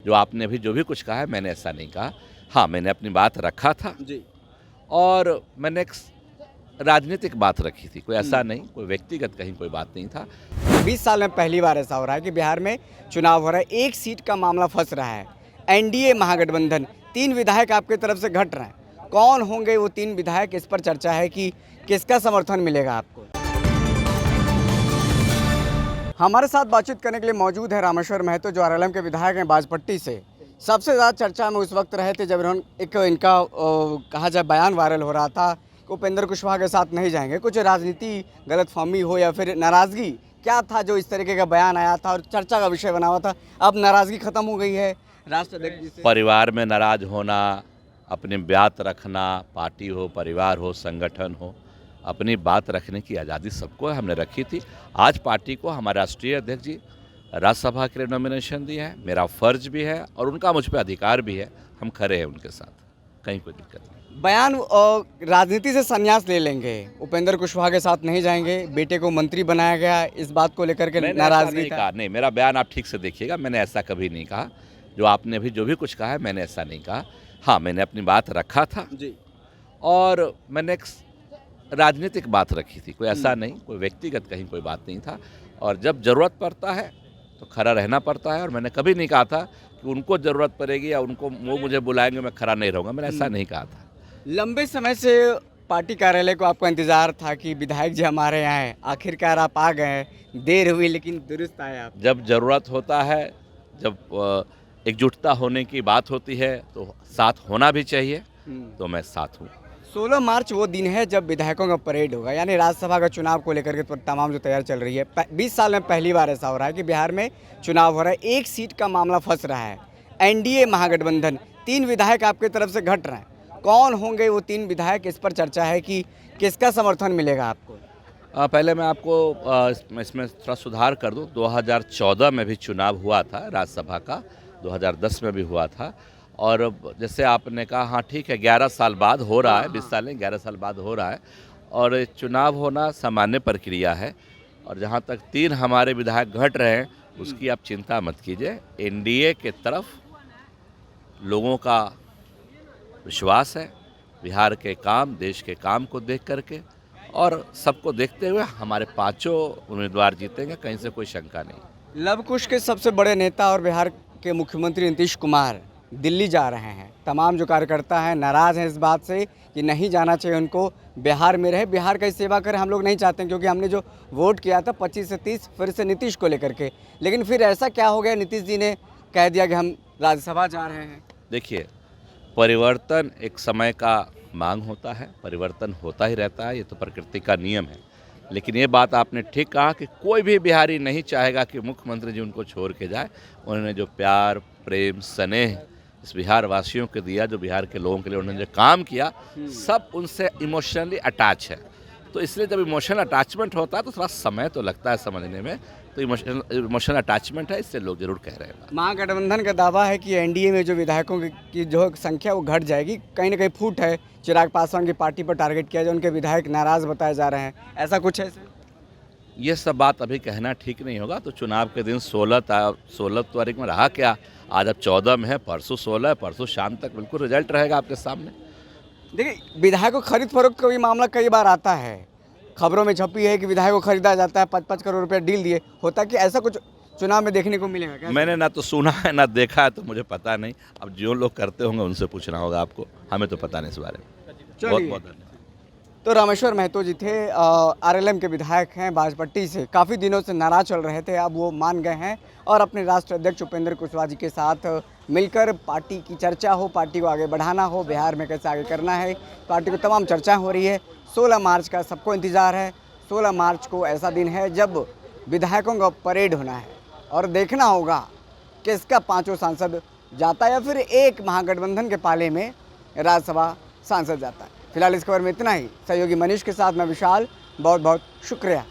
जो आपने अभी जो भी कुछ कहा है मैंने ऐसा नहीं कहा। हाँ, मैंने अपनी बात रखा था जी। और मैंने एक राजनीतिक बात रखी थी, कोई ऐसा नहीं, कोई व्यक्तिगत कहीं कोई बात नहीं था। 20 साल में पहली बार ऐसा हो रहा है कि बिहार में चुनाव हो रहा है, एक सीट का मामला फंस रहा है। एनडीए महागठबंधन 3 विधायक आपकी तरफ से घट रहे हैं। कौन होंगे वो 3 विधायक, इस पर चर्चा है कि किसका समर्थन मिलेगा आपको। हमारे साथ बातचीत करने के लिए मौजूद है रामेश्वर महतो, जो आरएलएम के विधायक हैं बाजपट्टी से। सबसे ज़्यादा चर्चा में उस वक्त रहे थे जब इनका कहा जाए बयान वायरल हो रहा था कि उपेंद्र कुशवाहा के साथ नहीं जाएंगे। कुछ राजनीति गलतफहमी हो या फिर नाराज़गी क्या था जो इस तरीके का बयान आया था और चर्चा का विषय बना हुआ था। अब नाराज़गी खत्म हो गई है राष्ट्र अध्यक्ष जी से। परिवार में नाराज होना, अपनी बात रखना, पार्टी हो, परिवार हो, संगठन हो, अपनी बात रखने की आज़ादी सबको है, हमने रखी थी। आज पार्टी को हमारे राष्ट्रीय अध्यक्ष जी राज्यसभा के लिए नॉमिनेशन दिया है, मेरा फर्ज भी है और उनका मुझ पर अधिकार भी है। हम खड़े हैं उनके साथ, कहीं कोई दिक्कत नहीं। बयान राजनीति से संन्यास ले लेंगे, उपेंद्र कुशवाहा के साथ नहीं जाएंगे, बेटे को मंत्री बनाया गया, इस बात को लेकर के नाराजगी था। नहीं, मेरा बयान आप ठीक से देखिएगा, मैंने ऐसा कभी नहीं कहा। जो आपने अभी जो भी कुछ कहा है मैंने ऐसा नहीं कहा। हाँ, मैंने अपनी बात रखा था जी। और मैंने एक राजनीतिक बात रखी थी, कोई ऐसा नहीं, कोई व्यक्तिगत कहीं कोई बात नहीं था। और जब ज़रूरत पड़ता है तो खड़ा रहना पड़ता है। और मैंने कभी नहीं कहा था कि उनको ज़रूरत पड़ेगी या उनको वो मुझे बुलाएंगे मैं खड़ा नहीं रहूँगा, मैंने ऐसा नहीं कहा था। लंबे समय से पार्टी कार्यालय को आपका इंतजार था कि विधायक जी हमारे यहाँ हैं, आखिरकार आप आ गए हैं। देर हुई लेकिन दुरुस्त आए आप। जब ज़रूरत होता है, जब एकजुटता होने की बात होती है तो साथ होना भी चाहिए, तो मैं साथ हूँ। 16 मार्च वो दिन है जब विधायकों का परेड होगा, यानी राज्यसभा का चुनाव को लेकर के तमाम जो तैयारी चल रही है। 20 साल में पहली बार ऐसा हो रहा है कि बिहार में चुनाव हो रहा है, एक सीट का मामला फंस रहा है। एनडीए महागठबंधन 3 विधायक आपकी तरफ से घट रहे हैं। कौन होंगे वो 3 विधायक, इस पर चर्चा है कि किसका समर्थन मिलेगा आपको। पहले मैं आपको इसमें थोड़ा सुधार कर दूं। 2014 में भी चुनाव हुआ था राज्यसभा का, 2010 में भी हुआ था। और जैसे आपने कहा, हाँ ठीक है, 11 साल बाद हो रहा है, 20 साल नहीं 11 साल बाद हो रहा है। और चुनाव होना सामान्य प्रक्रिया है। और जहाँ तक 3 हमारे विधायक घट रहे हैं उसकी आप चिंता मत कीजिए। एनडीए के तरफ लोगों का विश्वास है, बिहार के काम, देश के काम को देख करके, और सबको देखते हुए हमारे 5 उम्मीदवार जीतेंगे, कहीं से कोई शंका नहीं। लव कुश के सबसे बड़े नेता और बिहार के मुख्यमंत्री नीतीश कुमार दिल्ली जा रहे हैं। तमाम जो कार्यकर्ता हैं नाराज़ हैं इस बात से कि नहीं जाना चाहिए उनको, बिहार में रहे, बिहार की सेवा करें। हम लोग नहीं चाहते क्योंकि हमने जो वोट किया था 25 से 30 फिर से नीतीश को लेकर के। लेकिन फिर ऐसा क्या हो गया, नीतीश जी ने कह दिया कि हम राज्यसभा जा रहे हैं। देखिए, परिवर्तन एक समय का मांग होता है, परिवर्तन होता ही रहता है, ये तो प्रकृति का नियम है। लेकिन ये बात आपने ठीक कहा कि कोई भी बिहारी नहीं चाहेगा कि मुख्यमंत्री जी उनको छोड़ के जाए। उन्होंने जो प्यार, प्रेम, स्नेह इस बिहार वासियों को दिया, जो बिहार के लोगों के लिए उन्होंने जो काम किया, सब उनसे इमोशनली अटैच है। तो इसलिए जब इमोशनल अटैचमेंट होता है तो थोड़ा समय तो लगता है समझने में। तो इमोशनल अटैचमेंट है, इससे लोग जरूर कह रहे हैं। महागठबंधन का दावा है कि एनडीए में जो विधायकों की जो संख्या वो घट जाएगी। कहीं ना कहीं फूट है, चिराग पासवान की पार्टी पर टारगेट किया जाए, उनके विधायक नाराज बताए जा रहे हैं, ऐसा कुछ है सर? ये सब बात अभी कहना ठीक नहीं होगा। तो चुनाव के दिन 16 तारीख में रहा क्या, आज अब 14 में है, परसों 16 है, परसों शाम तक बिल्कुल रिजल्ट रहेगा आपके सामने। देखिए, विधायकों खरीद फरोख्त का भी मामला कई बार आता है, खबरों में छपी है कि विधायक को खरीदा जाता है, 5-5 करोड़ रुपया डील दिए, होता कि ऐसा कुछ चुनाव में देखने को मिलेगा क्या? मैंने ना तो सुना है ना देखा है, तो मुझे पता नहीं। अब जो लोग करते होंगे उनसे पूछना होगा आपको, हमें तो पता नहीं इस बारे में। बहुत बहुत धन्यवाद। तो रामेश्वर महतो जी थे, आरएलएम के विधायक हैं बाजपट्टी से। काफ़ी दिनों से नाराज चल रहे थे, अब वो मान गए हैं और अपने राष्ट्रीय अध्यक्ष उपेंद्र कुशवाहा जी के साथ मिलकर पार्टी की चर्चा हो, पार्टी को आगे बढ़ाना हो, बिहार में कैसे आगे करना है, पार्टी को तमाम चर्चा हो रही है। 16 मार्च का सबको इंतज़ार है। 16 मार्च को ऐसा दिन है जब विधायकों का परेड होना है और देखना होगा किसका 5 सांसद जाता है या फिर एक महागठबंधन के पाले में राज्यसभा सांसद जाता है। फिलहाल इस खबर में इतना ही। सहयोगी मनीष के साथ मैं विशाल, बहुत बहुत शुक्रिया।